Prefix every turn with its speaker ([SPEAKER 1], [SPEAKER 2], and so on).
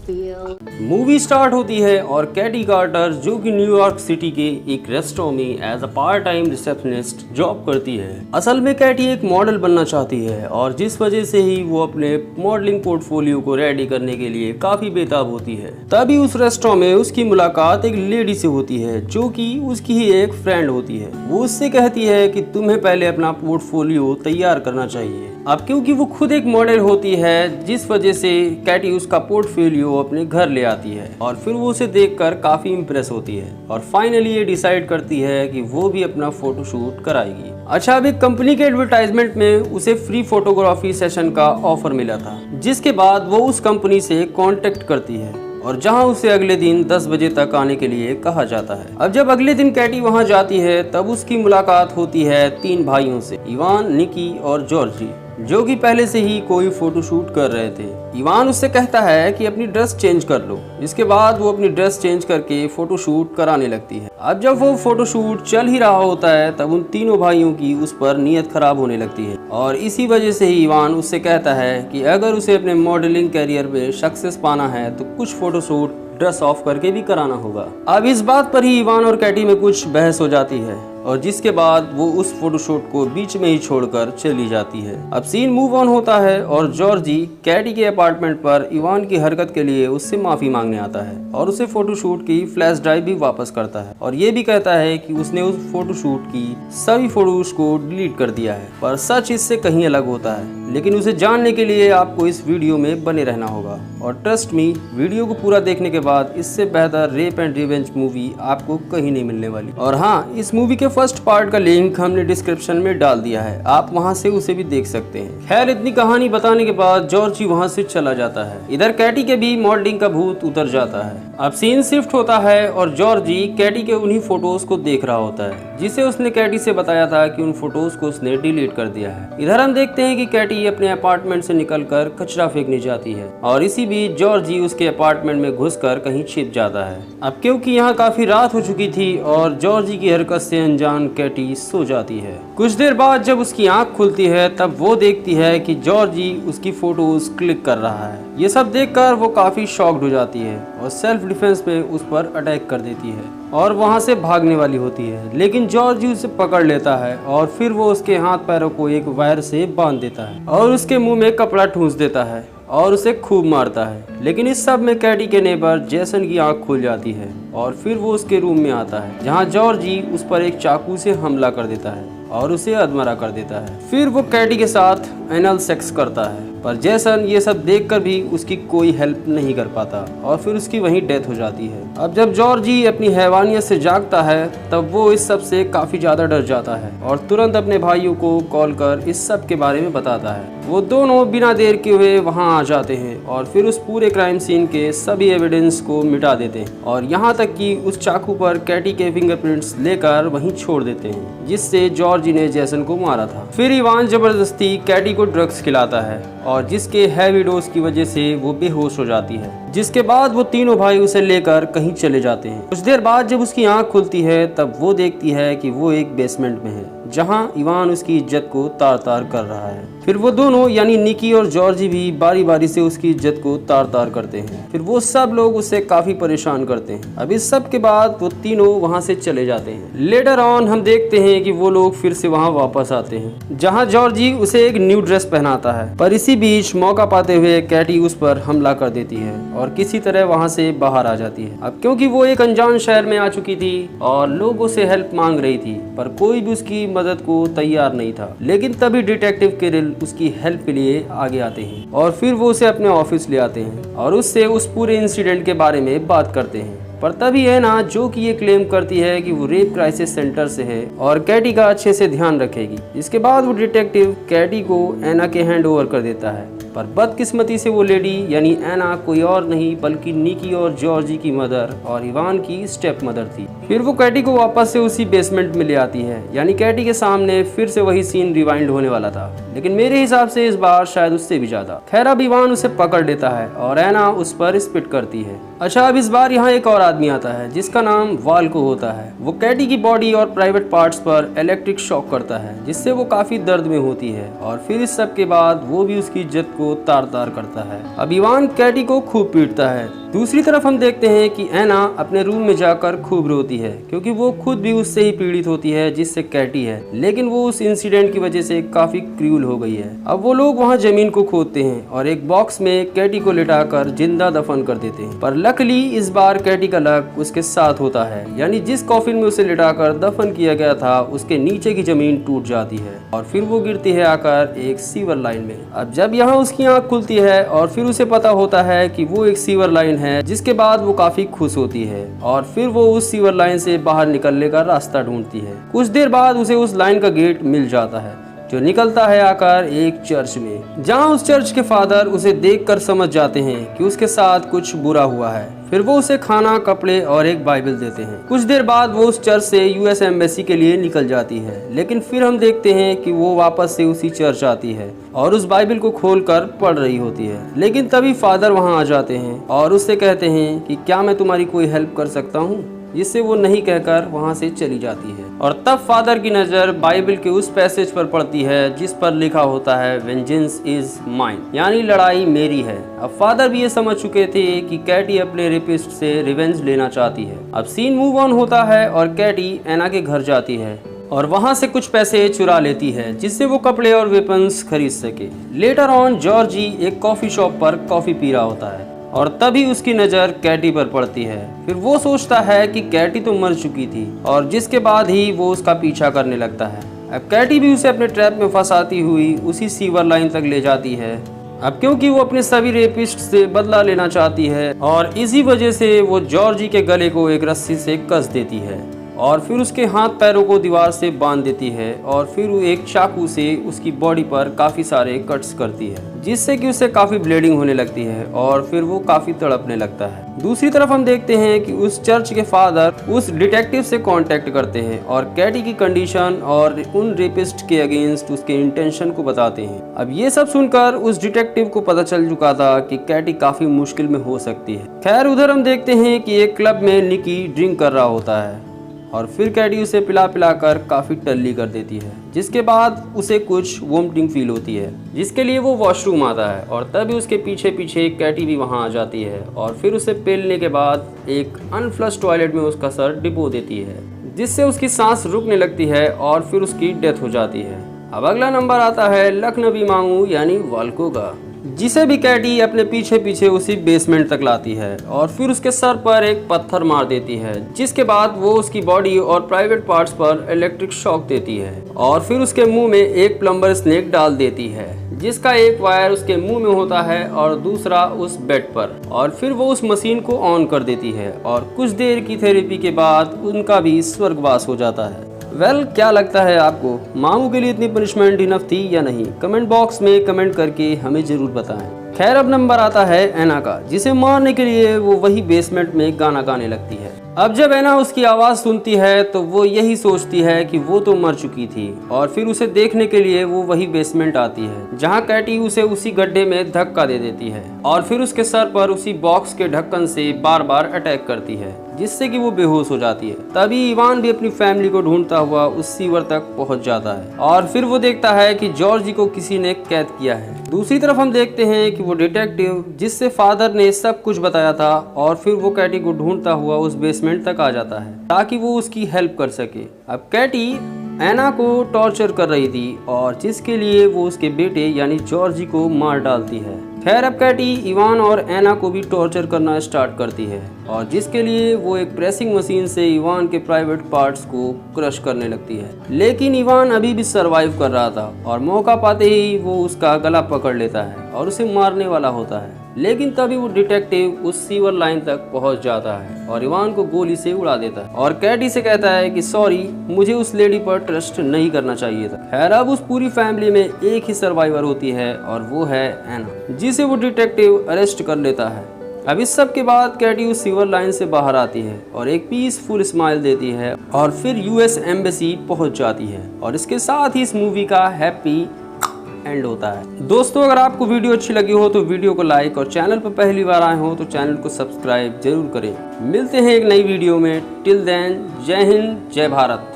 [SPEAKER 1] Movie start होती है और कैटी कार्टर जो कि न्यूयॉर्क सिटी के एक रेस्टोरेंट में as a part time receptionist job करती है। असल में कैटी एक मॉडल बनना चाहती है और जिस वजह से ही वो अपने मॉडलिंग पोर्टफोलियो को रेडी करने के लिए काफी बेताब होती है। तभी उस रेस्टोरेंट में उसकी मुलाकात एक लेडी से होती है जो कि उसकी ही एक फ्रेंड होती है। वो उससे कहती है कि तुम्हें पहले अपना पोर्टफोलियो तैयार करना चाहिए। अब क्योंकि वो खुद एक मॉडल होती है जिस वजह से कैटी उसका पोर्टफोलियो अपने घर ले आती है और फिर वो उसे देखकर काफी इम्प्रेस होती है और फाइनली ये डिसाइड करती है कि वो भी अपना फोटोशूट कराएगी। अच्छा, अब एक कंपनी के एडवर्टाइजमेंट में उसे फ्री फोटोग्राफी सेशन का ऑफर मिला था, जिसके बाद वो उस कंपनी से कांटेक्ट करती है और जहां उसे अगले दिन 10 बजे तक आने के लिए कहा जाता है। अब जब अगले दिन कैटी वहां जाती है तब उसकी मुलाकात होती है 3 भाइयों से, इवान, निकी और जॉर्जी, जो कि पहले से ही कोई फोटोशूट कर रहे थे। इवान उससे कहता है कि अपनी ड्रेस चेंज कर लो। इसके बाद वो अपनी ड्रेस चेंज करके फोटोशूट कराने लगती है। अब जब वो फोटोशूट चल ही रहा होता है तब उन तीनों भाइयों की उस पर नीयत खराब होने लगती है और इसी वजह से ही इवान उससे कहता है कि अगर उसे अपने मॉडलिंग कैरियर में सक्सेस पाना है तो कुछ फोटोशूट ड्रेस ऑफ करके भी कराना होगा। अब इस बात पर ही इवान और कैटी में कुछ बहस हो जाती है और जिसके बाद वो उस फोटोशूट को बीच में ही छोड़कर चली जाती है। अब सीन मूव ऑन होता है और जॉर्जी कैटी के अपार्टमेंट पर इवान की हरकत के लिए उससे माफी मांगने आता है और उसे फोटोशूट की फ्लैश ड्राइव भी वापस करता है और ये भी कहता है कि उसने उस फोटोशूट की सभी फोटोज को डिलीट कर दिया है। पर सच इससे कहीं अलग होता है, लेकिन उसे जानने के लिए आपको इस वीडियो में बने रहना होगा और ट्रस्ट मी, वीडियो को पूरा देखने के बाद इससे बेहतर रेप एंड रिवेंज मूवी आपको कहीं नहीं मिलने वाली। और हाँ, इस मूवी के फर्स्ट पार्ट का लिंक हमने डिस्क्रिप्शन में डाल दिया है, आप वहां से उसे भी देख सकते हैं। खैर, इतनी कहानी बताने के बाद जॉर्जी वहां से चला जाता है। इधर कैटी के भी मॉडलिंग का भूत उतर जाता है। अब सीन शिफ्ट होता है और जॉर्जी कैटी के उन्हीं फोटोज को देख रहा होता है जिसे उसने कैटी से बताया था कि उन फोटोज को उसने डिलीट कर दिया है। इधर हम देखते हैं कि कैटी अपने अपार्टमेंट से निकलकर कचरा फेंकने जाती है और इसी बीच जॉर्जी उसके अपार्टमेंट में घुसकर कहीं छिप जाता है। अब क्योंकि यहाँ काफी रात हो चुकी थी और जॉर्जी की हरकत से अनजान कैटी सो जाती है। कुछ देर बाद जब उसकी आंख खुलती है तब वो देखती है कि जॉर्जी उसकी फोटोज क्लिक कर रहा है। ये सब देखकर वो काफी शॉक्ड हो जाती है और सेल्फ डिफेंस में उस पर अटैक कर देती है और वहां से भागने वाली होती है, लेकिन जॉर्जी उसे पकड़ लेता है और फिर वो उसके हाथ पैरों को एक वायर से बांध देता है और उसके मुंह में कपड़ा ठूंस देता है और उसे खूब मारता है। लेकिन इस सब में कैटी के नेबर जेसन की आंख खुल जाती है और फिर वो उसके रूम में आता है जहां जॉर्जी उस पर एक चाकू से हमला कर देता है और उसे अधमरा कर देता है। फिर वो कैटी के साथ एनल सेक्स करता है, पर जेसन ये सब देखकर भी उसकी कोई हेल्प नहीं कर पाता और फिर उसकी वहीं डेथ हो जाती है। अब जब जॉर्जी अपनी हैवानियत से जागता है तब वो इस सब से काफी ज्यादा डर जाता है और तुरंत अपने भाइयों को कॉल कर इस सब के बारे में बताता है। वो दोनों बिना देर के हुए वहां आ जाते हैं और फिर उस पूरे क्राइम सीन के सभी एविडेंस को मिटा देते हैं और यहाँ तक कि उस चाकू पर कैटी के फिंगरप्रिंट्स लेकर वहीं छोड़ देते हैं जिससे जॉर्जी ने जेसन को मारा था। फिर इवान जबरदस्ती कैटी को ड्रग्स खिलाता है और जिसके हैवी डोज की वजह से वो बेहोश हो जाती है, जिसके बाद वो तीनों भाई उसे लेकर कहीं चले जाते हैं। कुछ देर बाद जब उसकी आंख खुलती है तब वो देखती है कि वो एक बेसमेंट में है जहां इवान उसकी इज्जत को तार तार कर रहा है। फिर वो दोनों यानी निकी और जॉर्जी भी बारी बारी से उसकी इज्जत को तार तार करते हैं। फिर वो सब लोग उससे काफी परेशान करते हैं। अब इस सब के बाद वो तीनों वहां से चले जाते हैं। लेटर ऑन हम देखते हैं कि वो लोग फिर से वहां वापस आते हैं जहां जॉर्जी उसे एक न्यू ड्रेस पहनाता है, पर इसी बीच मौका पाते हुए कैटी उस पर हमला कर देती है और किसी तरह वहां से बाहर आ जाती है। अब क्योंकि वो एक अनजान शहर में आ चुकी थी और लोगों से हेल्प मांग रही थी, पर कोई भी उसकी मदद को तैयार नहीं था। लेकिन तभी डिटेक्टिव किरिल उसकी हेल्प के लिए आगे आते हैं और फिर वो उसे अपने ऑफिस ले आते हैं और उससे उस पूरे इंसिडेंट के बारे में बात करते हैं। पर तभी एना, जो कि ये क्लेम करती है कि वो रेप क्राइसिस सेंटर से है और कैटी का अच्छे से ध्यान रखेगी। इसके बाद वो डिटेक्टिव कैटी को एना के हैंड ओवर कर देता है, पर बदकिस्मती से वो लेडी यानी एना कोई और नहीं बल्कि निकी और जॉर्जी की मदर और इवान की स्टेप मदर थी। फिर वो कैटी को वापस से उसी बेसमेंट में ले आती है, यानी कैटी के सामने फिर से वही सीन रिवाइंड होने वाला था, लेकिन मेरे हिसाब से इस बार शायद उससे भी ज्यादा। खैर, अब इवान उसे पकड़ लेता है और एना उस पर स्पिट करती है अच्छा, अब इस बार यहाँ एक और आदमी आता है जिसका नाम वाल्को होता है। वो कैटी की बॉडी और प्राइवेट पार्ट्स पर इलेक्ट्रिक शॉक करता है जिससे वो काफी दर्द में होती है और फिर इस सब के बाद वो भी उसकी इज्जत को तार तार करता है। अब इवान कैटी को खूब पीटता है। दूसरी तरफ हम देखते हैं कि एना अपने रूम में जाकर खूब रोती है क्योंकि वो खुद भी उससे ही पीड़ित होती है जिससे कैटी है, लेकिन वो उस इंसिडेंट की वजह से काफी क्रूर हो गई है। अब वो लोग वहाँ जमीन को खोदते हैं और एक बॉक्स में कैटी को लिटाकर जिंदा दफन कर देते हैं, पर लकली इस बार कैटी का लक उसके साथ होता है, यानी जिस कॉफिन में उसे लिटाकर दफन किया गया था उसके नीचे की जमीन टूट जाती है और फिर वो गिरती है आकर एक सीवर लाइन में। अब जब यहाँ उसकी आंख खुलती है और फिर उसे पता होता है कि वो एक सीवर लाइन है, जिसके बाद वो काफी खुश होती है और फिर वो उस सीवर लाइन से बाहर निकलने का रास्ता ढूंढती है। कुछ देर बाद उसे उस लाइन का गेट मिल जाता है जो निकलता है आकर एक चर्च में, जहां उस चर्च के फादर उसे देखकर समझ जाते हैं कि उसके साथ कुछ बुरा हुआ है। फिर वो उसे खाना, कपड़े और एक बाइबल देते हैं। कुछ देर बाद वो उस चर्च से यूएस एम्बेसी के लिए निकल जाती है, लेकिन फिर हम देखते हैं कि वो वापस से उसी चर्च आती है और उस बाइबल को खोलकर पढ़ रही होती है। लेकिन तभी फादर वहां आ जाते हैं और उससे कहते हैं कि क्या मैं तुम्हारी कोई हेल्प कर सकता हूँ, जिससे वो नहीं कहकर वहां से चली जाती है। और तब फादर की नज़र बाइबल के उस पैसेज पर पड़ती है जिस पर लिखा होता है वेंजेंस इज माइन, यानी लड़ाई मेरी है। अब फादर भी ये समझ चुके थे कि कैटी अपने रेपिस्ट से रिवेंज लेना चाहती है। अब सीन मूव ऑन होता है और कैटी एना के घर जाती है और वहां से कुछ पैसे चुरा लेती है जिससे वो कपड़े और वेपन्स खरीद सके। लेटर ऑन जॉर्जी एक कॉफी शॉप पर कॉफी पी रहा होता है और तभी उसकी नज़र कैटी पर पड़ती है। फिर वो सोचता है कि कैटी तो मर चुकी थी और जिसके बाद ही वो उसका पीछा करने लगता है। अब कैटी भी उसे अपने ट्रैप में फंसाती हुई उसी सीवर लाइन तक ले जाती है। अब क्योंकि वो अपने सभी रेपिस्ट से बदला लेना चाहती है और इसी वजह से वो जॉर्जी के गले को एक रस्सी से कस देती है और फिर उसके हाथ पैरों को दीवार से बांध देती है और फिर वो एक चाकू से उसकी बॉडी पर काफ़ी सारे कट्स करती है जिससे कि उसे काफ़ी ब्लीडिंग होने लगती है और फिर वो काफ़ी तड़पने लगता है। दूसरी तरफ हम देखते हैं कि उस चर्च के फादर उस डिटेक्टिव से कांटेक्ट करते हैं और कैटी की कंडीशन और उन रेपिस्ट के अगेंस्ट उसके इंटेंशन को बताते हैं। अब ये सब सुनकर उस डिटेक्टिव को पता चल चुका था कि कैटी काफ़ी मुश्किल में हो सकती है। खैर, उधर हम देखते हैं कि एक क्लब में निकी ड्रिंक कर रहा होता है और फिर कैटी उसे पिला कर काफ़ी टल्ली कर देती है, जिसके बाद उसे कुछ वोमिटिंग फील होती है जिसके लिए वो वॉशरूम आता है और तभी उसके पीछे पीछे कैटी भी वहां आ जाती है और फिर उसे पेलने के बाद एक अनफ्लश टॉयलेट में उसका सर डिपो देती है जिससे उसकी सांस रुकने लगती है और फिर उसकी डेथ हो जाती है। अब अगला नंबर आता है लखनवी मांगू यानी वाल्को का, जिसे भी कैटी अपने पीछे पीछे उसी बेसमेंट तक लाती है और फिर उसके सर पर एक पत्थर मार देती है, जिसके बाद वो उसकी बॉडी और प्राइवेट पार्ट्स पर इलेक्ट्रिक शॉक देती है और फिर उसके मुंह में एक प्लम्बर स्नेक डाल देती है जिसका एक वायर उसके मुंह में होता है और दूसरा उस बेड पर, और फिर वो उस मशीन को ऑन कर देती है और कुछ देर की थेरेपी के बाद उनका भी स्वर्गवास हो जाता है। क्या लगता है आपको, मामू के लिए इतनी पनिशमेंट इनफ थी या नहीं? कमेंट बॉक्स में कमेंट करके हमें जरूर बताएं। खैर, अब नंबर आता है एना का, जिसे मारने के लिए वो वही बेसमेंट में गाना गाने लगती है। अब जब एना उसकी आवाज़ सुनती है तो वो यही सोचती है कि वो तो मर चुकी थी और फिर उसे देखने के लिए वो वही बेसमेंट आती है जहाँ कैटी उसे उसी गड्ढे में धक्का दे देती है और फिर उसके सर पर उसी बॉक्स के ढक्कन से बार बार अटैक करती है जिससे कि वो बेहोश हो जाती है। तभी इवान भी अपनी फैमिली को ढूंढता हुआ उस सीवर तक पहुंच जाता है और फिर वो देखता है कि जॉर्जी को किसी ने कैद किया है। दूसरी तरफ हम देखते हैं कि वो डिटेक्टिव जिससे फादर ने सब कुछ बताया था और फिर वो कैटी को ढूंढता हुआ उस बेसमेंट तक आ जाता है ताकि वो उसकी हेल्प कर सके। अब कैटी एना को टॉर्चर कर रही थी और जिसके लिए वो उसके बेटे यानी जॉर्जी को मार डालती है। खैर, अब कैटी इवान और एना को भी टॉर्चर करना स्टार्ट करती है और जिसके लिए वो एक प्रेसिंग मशीन से इवान के प्राइवेट पार्ट्स को क्रश करने लगती है, लेकिन इवान अभी भी सरवाइव कर रहा था और मौका पाते ही वो उसका गला पकड़ लेता है और उसे मारने वाला होता है। लेकिन तभी वो डिटेक्टिव उस सीवर लाइन तक पहुंच जाता है और इवान को गोली से उड़ा देता है और कैटी से कहता है कि सॉरी, मुझे उस लेडी पर ट्रस्ट नहीं करना चाहिए था। खैर, अब उस पूरी फैमिली में एक ही सर्वाइवर होती है और वो है एना, जिसे वो डिटेक्टिव अरेस्ट कर लेता है। अब इस सब के बाद कैटी उस सीवर लाइन से बाहर आती है और एक पीसफुल स्माइल देती है और फिर यूएस एम्बेसी पहुंच जाती है और इसके साथ ही इस मूवी का हैप्पी एंड होता है। दोस्तों अगर आपको वीडियो अच्छी लगी हो तो वीडियो को लाइक और चैनल पर पहली बार आए हो तो चैनल को सब्सक्राइब जरूर करें। मिलते हैं एक नई वीडियो में। टिल देन जय हिंद जय भारत।